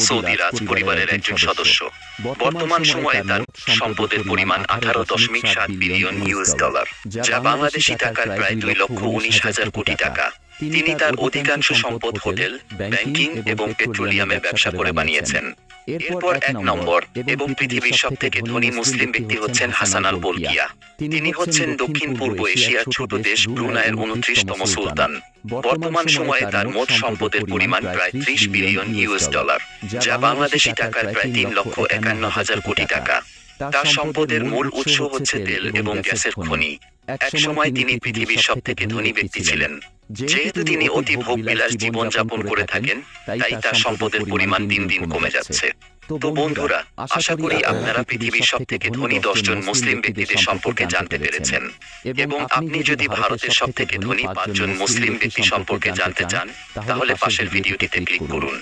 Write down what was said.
Saudi রাজ পরিবারের একজন সদস্য। বর্তমান সময়ে তার সম্পদের পরিমাণ 18.7 বিলিয়ন ডলার, যা বাংলাদেশি টাকার প্রায় 2,19,000 কোটি টাকা। তিনি তার অধিকাংশ সম্পদ হোটেল, ব্যাংকিং এবং পেট্রোলিয়ামে ব্যবসা করে বানিয়েছেন। এরপর 1 নম্বর এবং পৃথিবীর সবথেকে ধনী মুসলিম ব্যক্তি হচ্ছেন হাসান আল বলকিয়া। তিনি হচ্ছেন দক্ষিণ পূর্ব এশিয়ার ছোট দেশ ব্রুনাইয়ের 29তম সুলতান। বর্তমান সময়ে তার মোট সম্পদের পরিমাণ প্রায় 30 বিলিয়ন ডলার, যা বাংলাদেশি টাকার প্রায় 3,51,000 কোটি টাকা। তার সম্পদের মূল উৎস হচ্ছে তেল এবং গ্যাসের খনি। এক সময় তিনি পৃথিবীর সবথেকে ধনী ব্যক্তি ছিলেন। যেহেতু তিনি অতি ভোগবিলাস জীবনযাপন করে থাকেন, তাই তার সম্পদের পরিমাণ দিন দিন কমে যাচ্ছে। তো বন্ধুরা, আশা করি আপনারা পৃথিবীর সবথেকে ধনী 10 জন মুসলিম ব্যক্তিদের সম্পর্কে জানতে পেরেছেন। এবং আপনি যদি ভারতের সবথেকে ধনী 5 জন মুসলিম ব্যক্তি সম্পর্কে জানতে চান, তাহলে পাশের ভিডিওটিতে ক্লিক করুন।